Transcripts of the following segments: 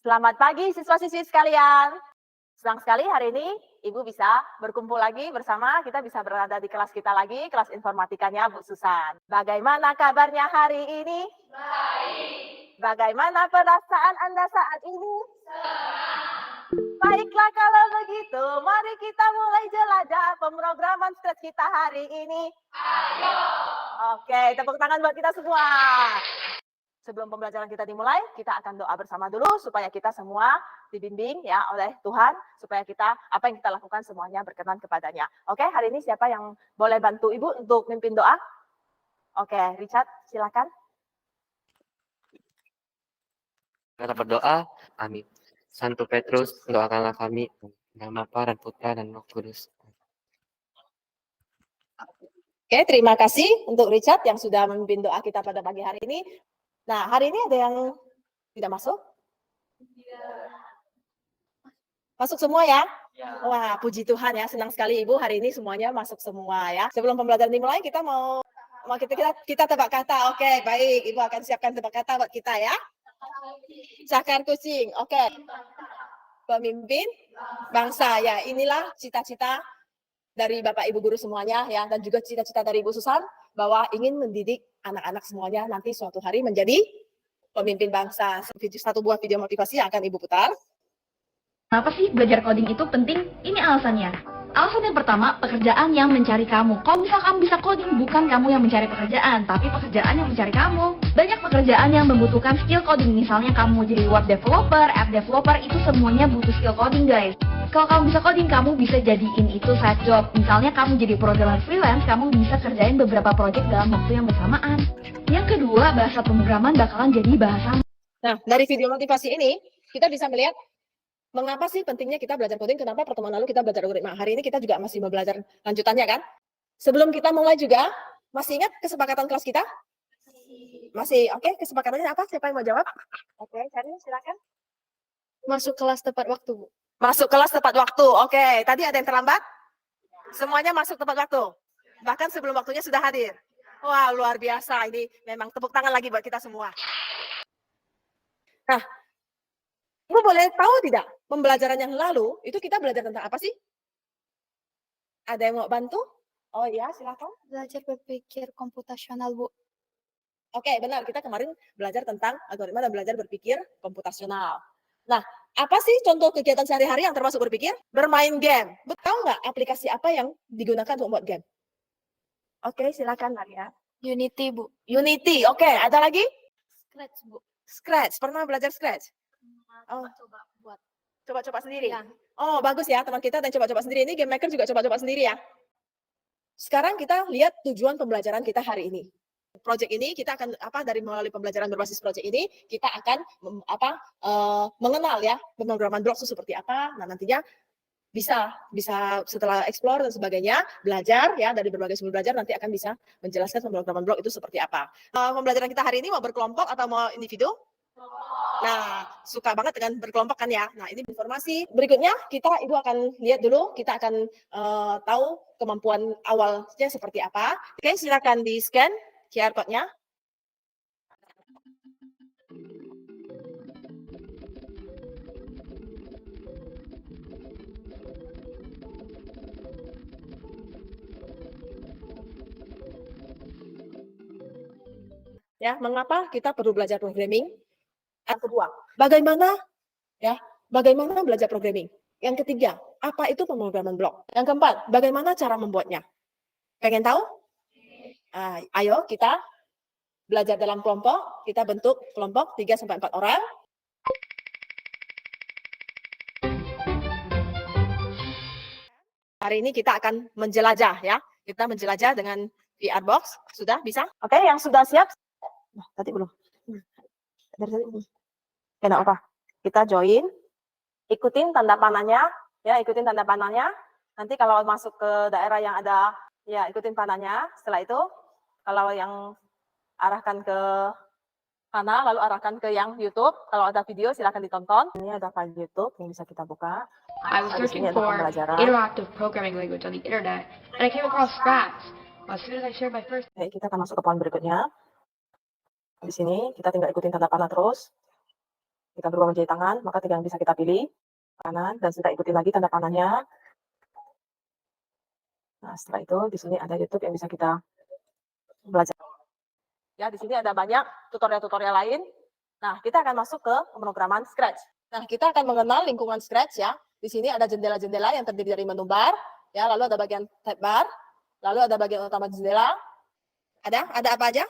Selamat pagi siswa-siswi sekalian. Senang sekali hari ini Ibu bisa berkumpul lagi bersama, kita bisa berada di kelas kita lagi, kelas informatikanya Bu Susan. Bagaimana kabarnya hari ini? Baik. Bagaimana perasaan Anda saat ini? Senang. Baiklah kalau begitu, mari kita mulai jelajah pemrograman Scratch kita hari ini. Ayo. Oke, tepuk tangan buat kita semua. Sebelum pembelajaran kita dimulai, kita akan doa bersama dulu supaya kita semua dibimbing ya oleh Tuhan, supaya kita apa yang kita lakukan semuanya berkenan kepadanya. Oke, hari ini siapa yang boleh bantu Ibu untuk mimpin doa? Oke, Richard, silakan. Kita berdoa, amin. Santo Petrus, doakanlah kami, nama Bapa dan Putra dan Roh Kudus. Oke, terima kasih untuk Richard yang sudah memimpin doa kita pada pagi hari ini. Nah, hari ini ada yang tidak masuk? Masuk semua ya? Wah, puji Tuhan ya, senang sekali Ibu hari ini semuanya masuk semua ya. Sebelum pembelajaran dimulai, kita mau kita tebak kata. Oke, baik. Ibu akan siapkan tebak kata buat kita ya. Cakar kucing. Oke. Pemimpin bangsa ya. Inilah cita-cita dari Bapak Ibu guru semuanya ya, dan juga cita-cita dari Ibu Susan bahwa ingin mendidik anak-anak semuanya nanti suatu hari menjadi pemimpin bangsa. Satu buah video motivasi yang akan Ibu putar. Kenapa sih belajar coding itu penting? Ini alasannya. Alasan yang pertama, pekerjaan yang mencari kamu. Kalau misal kamu bisa coding, bukan kamu yang mencari pekerjaan, tapi pekerjaan yang mencari kamu. Banyak pekerjaan yang membutuhkan skill coding. Misalnya kamu jadi web developer, app developer, itu semuanya butuh skill coding, guys. Kalau kamu bisa coding, kamu bisa jadiin itu side job. Misalnya kamu jadi programmer freelance, kamu bisa kerjain beberapa project dalam waktu yang bersamaan. Yang kedua, bahasa pemrograman bakalan jadi bahasa. Nah, dari video motivasi ini, kita bisa melihat mengapa sih pentingnya kita belajar coding, kenapa pertemuan lalu kita belajar algoritma. Hari ini kita juga masih mau belajar lanjutannya kan? Sebelum kita mulai juga, masih ingat kesepakatan kelas kita? Masih, oke, kesepakatannya apa? Siapa yang mau jawab? Oke, Karin, silakan. Masuk kelas tepat waktu, Bu. Masuk kelas tepat waktu, oke. Tadi ada yang terlambat? Semuanya masuk tepat waktu? Bahkan sebelum waktunya sudah hadir? Wah, luar biasa. Ini memang tepuk tangan lagi buat kita semua. Nah, Ibu boleh tahu tidak, pembelajaran yang lalu, itu kita belajar tentang apa sih? Ada yang mau bantu? Oh iya, silakan. Belajar berpikir komputasional, Bu. Oke, benar. Kita kemarin belajar tentang algoritma dan belajar berpikir komputasional. Nah, apa sih contoh kegiatan sehari-hari yang termasuk berpikir? Bermain game. Tahu nggak aplikasi apa yang digunakan untuk membuat game? Oke, silakan Maria. Unity, Bu. Unity, oke. Ada lagi? Scratch, Bu. Scratch. Pernah belajar Scratch? Oh. Coba buat. Coba-coba sendiri? Ya. Oh, bagus ya. Teman kita dan coba-coba sendiri. Ini Game Maker juga coba-coba sendiri ya. Sekarang kita lihat tujuan pembelajaran kita hari ini. Project ini kita akan dari melalui pembelajaran berbasis project ini kita akan mengenal ya pemrograman blok itu seperti apa. Nah, nantinya bisa setelah explore dan sebagainya belajar ya dari berbagai sumber belajar nanti akan bisa menjelaskan pemrograman blok itu seperti apa. Pembelajaran kita hari ini mau berkelompok atau mau individu? Nah, suka banget dengan berkelompok kan ya. Nah, ini informasi berikutnya Ibu akan lihat dulu, kita akan tahu kemampuan awalnya seperti apa. Oke, silakan di scan QR code-nya. Ya, mengapa kita perlu belajar programming? Yang kedua, bagaimana belajar programming? Yang ketiga, apa itu pemrograman blok? Yang keempat, bagaimana cara membuatnya? Pengen tahu? Ayo kita belajar dalam kelompok, kita bentuk kelompok 3-4 orang. Hari ini kita akan menjelajah ya. Kita menjelajah dengan VR box. Sudah bisa? Oke, yang sudah siap? Tadi belum. Kenapa? Kita join, ikutin tanda panahnya, ya ikutin tanda panahnya. Nanti kalau masuk ke daerah yang ada, ya ikutin panahnya. Setelah itu, kalau yang arahkan ke mana, lalu arahkan ke yang YouTube. Kalau ada video, silakan ditonton. Ini ada file YouTube yang bisa kita buka. I was searching for interactive programming language on the internet, and I came across Scratch. As soon as I shared my first. Oke, kita akan masuk ke poin berikutnya. Di sini kita tinggal ikutin tanda panah terus. kita berubah menjadi tangan, maka tiga yang bisa kita pilih, kanan, dan kita ikuti lagi tanda panahnya. Nah, setelah itu di sini ada YouTube yang bisa kita belajar. Ya, di sini ada banyak tutorial-tutorial lain. Nah, kita akan masuk ke pemrograman Scratch. Nah, kita akan mengenal lingkungan Scratch ya. Di sini ada jendela-jendela yang terdiri dari menu bar, ya, lalu ada bagian tab bar, lalu ada bagian utama jendela. Ada apa aja?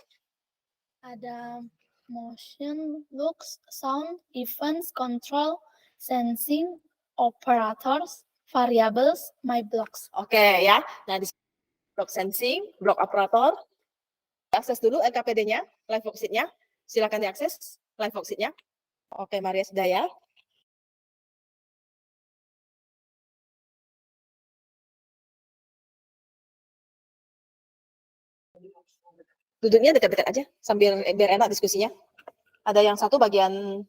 Ada motion, looks, sound, events, control, sensing, operators, variables, my blocks. Oke ya. Nah, di sini block sensing, block operator. Akses dulu LKPD-nya, live worksheet-nya. Silakan diakses live worksheet-nya. Oke, Maria sudah ya. Duduknya dekat-dekat aja sambil biar enak diskusinya. Ada yang satu bagian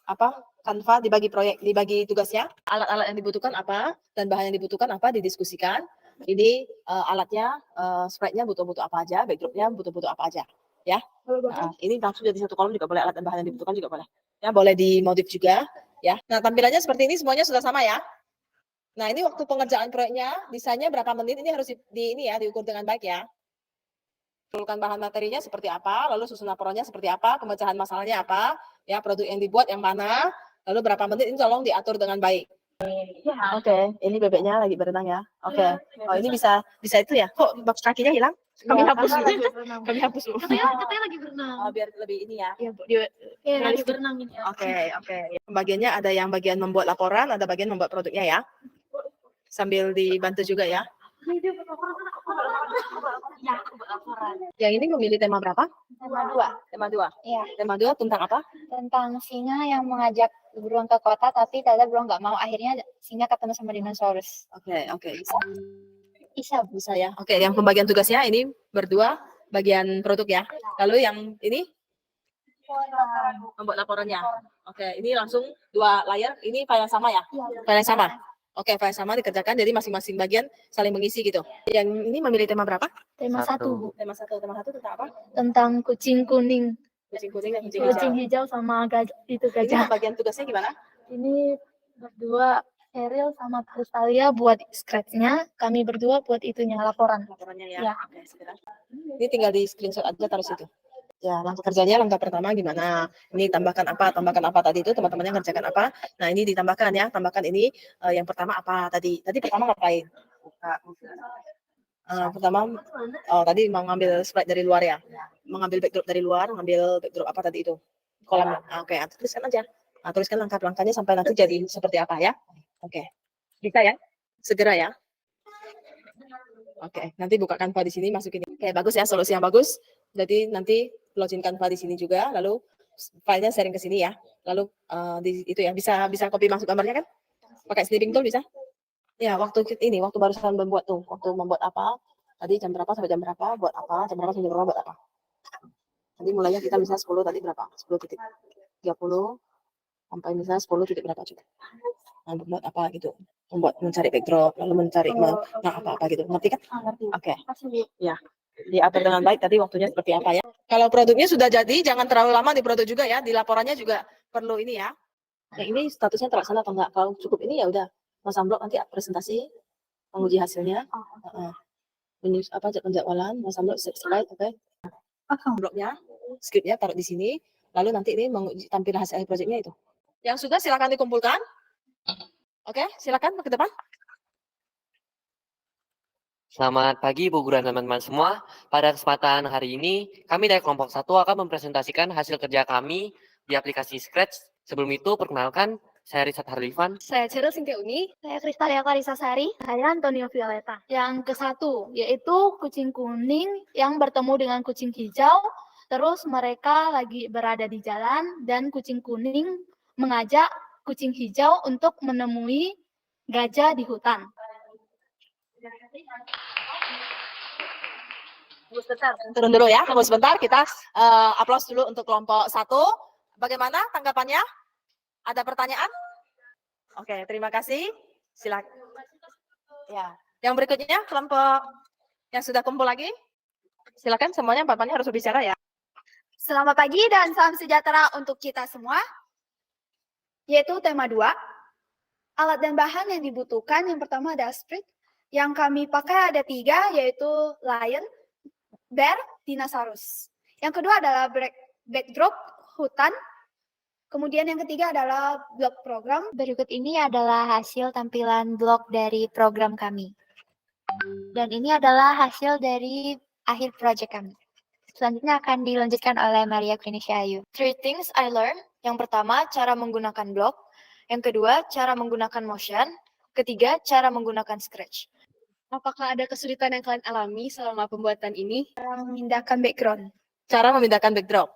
apa? Canva dibagi proyek, dibagi tugasnya. Alat-alat yang dibutuhkan apa dan bahan yang dibutuhkan apa didiskusikan. Ini alatnya, sprite-nya butuh-butuh apa aja, backdrop-nya butuh-butuh apa aja, ya. Nah, ini langsung jadi satu kolom juga boleh, alat dan bahan yang dibutuhkan juga boleh. Ya, boleh dimodif juga, ya. Nah, tampilannya seperti ini semuanya sudah sama ya. Nah, ini waktu pengerjaan proyeknya, desainnya berapa menit, ini harus diukur dengan baik ya. Kumpulkan bahan materinya seperti apa, lalu susun laporannya seperti apa, pemecahan masalahnya apa, ya, produk yang dibuat yang mana, lalu berapa menit, ini tolong diatur dengan baik. Oke, ini bebeknya lagi berenang ya. Oke. Oh, ini bisa itu ya. Kok box kakinya hilang? Kami hapus. Kami hapus. Katanya lagi berenang. Oh, biar lebih ini ya. Iya, Bu. Iya, lagi berenang ini. Oke. Pembagiannya ada yang bagian membuat laporan, ada bagian membuat produknya ya. Sambil dibantu juga ya. Yang ini memilih tema berapa? Tema 2. Tema 2. Iya, Tema 2 tentang apa? tentang singa yang mengajak beruang ke kota, tapi ternyata beruang nggak mau. Akhirnya singa ketemu sama dinosaurus. Oke. Bisa, Bu. Bisa ya. Oke, yang pembagian tugasnya ini berdua bagian produk ya. Lalu yang ini membuat laporannya. Oke, ini langsung 2 layar. Ini file yang sama ya? File yang sama. Oke, file sama dikerjakan, jadi masing-masing bagian saling mengisi gitu. Yang ini memilih tema berapa? Tema 1, Bu. Tema 1 tentang apa? Tentang kucing kuning, Kucing kuning dan kucing kucing hijau. hijau sama Ini gajah. bagian tugasnya gimana? Ini berdua, Eril sama Kristalia buat scratch-nya, kami berdua buat itunya, laporan. Laporannya ya. Ya. Oke, segera. Ini tinggal di screenshot aja taruh situ. Ya, langkah kerjanya langkah pertama gimana? Ini tambahkan apa tadi itu teman-temannya ngerjakan apa? Nah, ini ditambahkan ya, tambahkan ini yang pertama apa tadi? Tadi pertama ngapain? Pertama tadi mau ngambil sprite dari luar ya. Mengambil backdrop dari luar, ngambil backdrop apa tadi itu? Kolam. Oke, tuliskan aja. Nah, tuliskan langkah-langkahnya sampai nanti jadi seperti apa ya. Oke. Bisa ya? Segera ya. Oke, nanti buka Canva di sini, masukin. Oke, bagus ya, solusi yang bagus. Jadi nanti login Canva di sini juga, lalu filenya sharing ke sini ya. Lalu itu ya, bisa copy masuk gambarnya kan? Pakai snipping tool bisa? Ya, waktu barusan membuat tuh, waktu membuat apa? Tadi jam berapa sampai jam berapa? Buat apa? Jam berapa sampai jam berapa buat apa? Tadi mulainya kita misalnya 10 tadi berapa? 10:30 sampai misalnya 10 titik berapa juga. Nah, membuat apa gitu, mencari backdrop, lalu mencari apa gitu, ngerti kan? Oke. Ya, diatur dengan baik tadi waktunya seperti apa ya. Kalau produknya sudah jadi, jangan terlalu lama di produk juga ya, di laporannya juga perlu ini ya. Yang ini statusnya terlaksana atau enggak? Kalau cukup ini ya udah, masang blok nanti presentasi, menguji hasilnya. Ini penjadwalan, masang blok slide, oke. Bloknya, skripnya taruh di sini, lalu nanti ini menguji tampilan hasil proyeknya itu. Yang sudah silakan dikumpulkan. Oke, silakan ke depan. Selamat pagi Bu Guru dan teman-teman semua. Pada kesempatan hari ini, kami dari kelompok 1 akan mempresentasikan hasil kerja kami di aplikasi Scratch. Sebelum itu, perkenalkan, saya Rizat Harlivan. Saya Cheryl Sintia Uni. Saya Kristalia Clarissa Sari. Saya Antonio Violeta. Yang ke-1, yaitu kucing kuning yang bertemu dengan kucing hijau. Terus mereka lagi berada di jalan dan kucing kuning mengajak kucing hijau untuk menemui gajah di hutan. Turun dulu ya, tunggu sebentar, kita aplaus dulu untuk kelompok 1. Bagaimana tanggapannya? Ada pertanyaan? Oke, terima kasih. Silakan. Ya, yang berikutnya kelompok yang sudah kumpul lagi. Silakan semuanya, bapaknya harus berbicara ya. Selamat pagi dan salam sejahtera untuk kita semua. yaitu tema 2. Alat dan bahan yang dibutuhkan, yang pertama ada spread. Yang kami pakai ada 3, yaitu lion, bear, dinosaurus. Yang kedua adalah backdrop, hutan. Kemudian yang ketiga adalah blog program. Berikut ini adalah hasil tampilan blog dari program kami. Dan ini adalah hasil dari akhir proyek kami. Selanjutnya akan dilanjutkan oleh Maria Krinisya Ayu. 3 things I learned. Yang pertama, cara menggunakan blog. Yang kedua, cara menggunakan Motion. Ketiga, cara menggunakan Scratch. Apakah ada kesulitan yang kalian alami selama pembuatan ini? Cara memindahkan background. Cara memindahkan backdrop.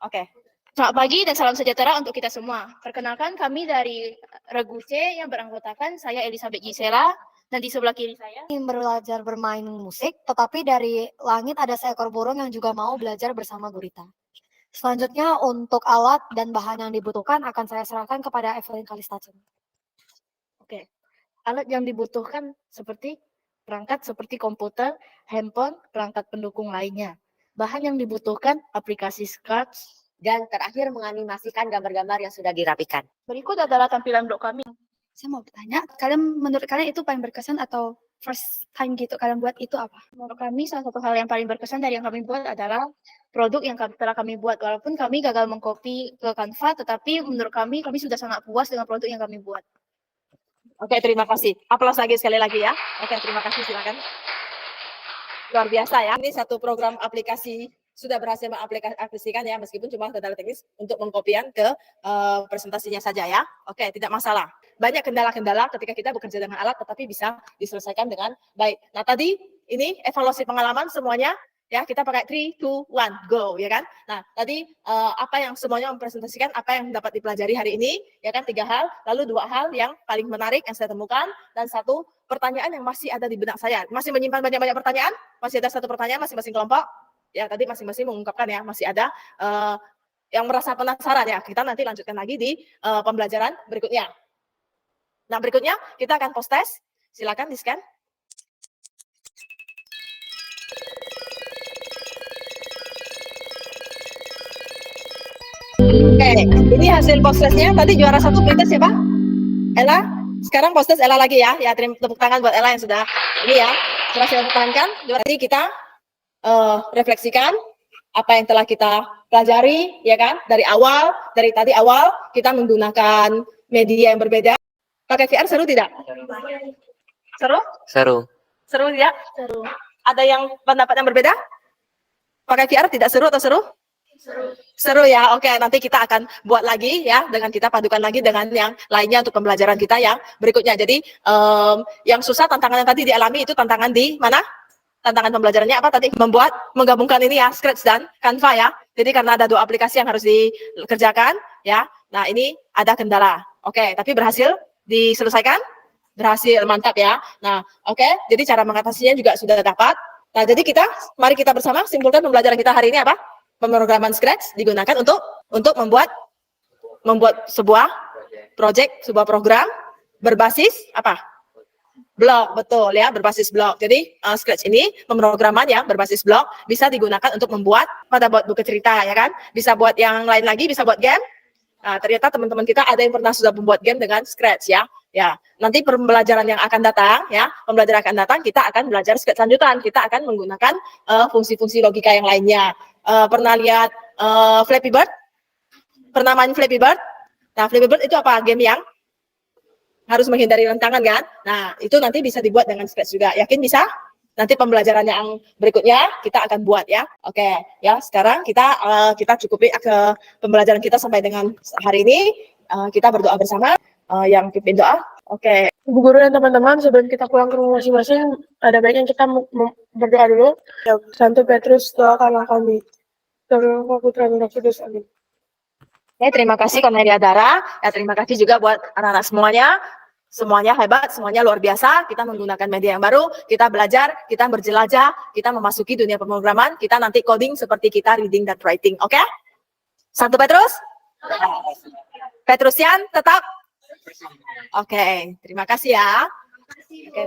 Oke. Selamat pagi dan salam sejahtera untuk kita semua. Perkenalkan kami dari Regu C yang beranggotakan saya Elizabeth Gisela dan di sebelah kiri saya. Belajar bermain musik, tetapi dari langit ada seekor burung yang juga mau belajar bersama gurita. Selanjutnya untuk alat dan bahan yang dibutuhkan akan saya serahkan kepada Evelyn Kalistacen. Oke. Alat yang dibutuhkan seperti perangkat seperti komputer, handphone, perangkat pendukung lainnya. Bahan yang dibutuhkan aplikasi Scratch, dan terakhir menganimasikan gambar-gambar yang sudah dirapikan. Berikut adalah tampilan blog kami. Saya mau bertanya, menurut kalian itu paling berkesan atau first time gitu kalian buat itu apa? Menurut kami salah satu hal yang paling berkesan dari yang kami buat adalah produk yang telah kami buat. Walaupun kami gagal mengcopy ke Canva, tetapi menurut kami sudah sangat puas dengan produk yang kami buat. Oke, terima kasih. Aplaus lagi sekali lagi ya. Oke, terima kasih, silakan. Luar biasa ya. Ini satu program aplikasi sudah berhasil mengaplikasikan ya, meskipun cuma kendala teknis untuk mengkopian ke presentasinya saja ya. Oke, tidak masalah. Banyak kendala-kendala ketika kita bekerja dengan alat, tetapi bisa diselesaikan dengan baik. Nah, tadi ini evaluasi pengalaman semuanya ya, kita pakai 3, 2, 1, go ya kan. Nah, tadi apa yang semuanya mempresentasikan apa yang dapat dipelajari hari ini ya kan, 3 hal, lalu 2 hal yang paling menarik yang saya temukan dan 1 pertanyaan yang masih ada di benak saya. Masih menyimpan banyak-banyak pertanyaan? Masih ada 1 pertanyaan masing-masing kelompok? Ya, tadi masing-masing mengungkapkan ya, masih ada yang merasa penasaran ya. Kita nanti lanjutkan lagi di pembelajaran berikutnya. Nah, berikutnya kita akan post test. Silakan di-scan. Oke, ini hasil post testnya. Tadi juara 1 pretest siapa? Ella. Sekarang post test Ella lagi ya. Ya, terima tepuk tangan buat Ella yang sudah ini ya. Berhasil mempertahankan. Jadi kita refleksikan apa yang telah kita pelajari ya kan, dari tadi awal kita menggunakan media yang berbeda. Pakai VR seru tidak? Seru tidak? Seru. Ada yang pendapat yang berbeda? Pakai VR tidak seru atau seru? Seru ya. Oke, nanti kita akan buat lagi ya, dengan kita padukan lagi dengan yang lainnya untuk pembelajaran kita yang berikutnya. Jadi yang susah tantangan yang tadi dialami itu tantangan di mana? Tantangan pembelajarannya apa tadi? Menggabungkan ini ya, Scratch dan Canva ya. Jadi karena ada 2 aplikasi yang harus dikerjakan ya. Nah, ini ada kendala. Oke, tapi berhasil diselesaikan? Berhasil, mantap ya. Nah, oke, jadi cara mengatasinya juga sudah dapat. Nah, jadi mari kita bersama simpulkan pembelajaran kita hari ini apa? Pemrograman Scratch digunakan untuk membuat sebuah project, sebuah program berbasis apa? Blog, betul ya, berbasis blog. Jadi Scratch ini pemrograman yang berbasis blog bisa digunakan untuk membuat buat buku cerita ya kan, bisa buat yang lain lagi, bisa buat game. Nah, ternyata teman-teman kita ada yang pernah sudah membuat game dengan Scratch ya. Ya, nanti pembelajaran yang akan datang ya, pembelajaran akan datang kita akan belajar Scratch lanjutan. Kita akan menggunakan fungsi-fungsi logika yang lainnya. Pernah lihat Flappy Bird? Pernah main Flappy Bird? Nah, Flappy Bird itu apa? Game yang harus menghindari rentangan kan? Nah, itu nanti bisa dibuat dengan Scratch juga. Yakin bisa? Nanti pembelajaran yang berikutnya kita akan buat ya. Oke, ya sekarang kita cukupi ke pembelajaran kita sampai dengan hari ini. Kita berdoa bersama. Yang pimpin doa. Oke. Ibu guru dan teman-teman, sebelum kita pulang ke rumah masing-masing, ada baiknya kita berdoa dulu. Ya, Santo Petrus, doakanlah kami. Dalam nama Putra dan Roh Kudus. Amin. Ya, terima kasih Cornelia Dara. Ya, terima kasih juga buat anak-anak semuanya. Semuanya hebat, semuanya luar biasa. Kita menggunakan media yang baru, kita belajar, kita berjelajah, kita memasuki dunia pemrograman, kita nanti coding seperti kita reading dan writing. Oke? Santo Petrus? Petrusian tetap? Oke, terima kasih ya. Oke,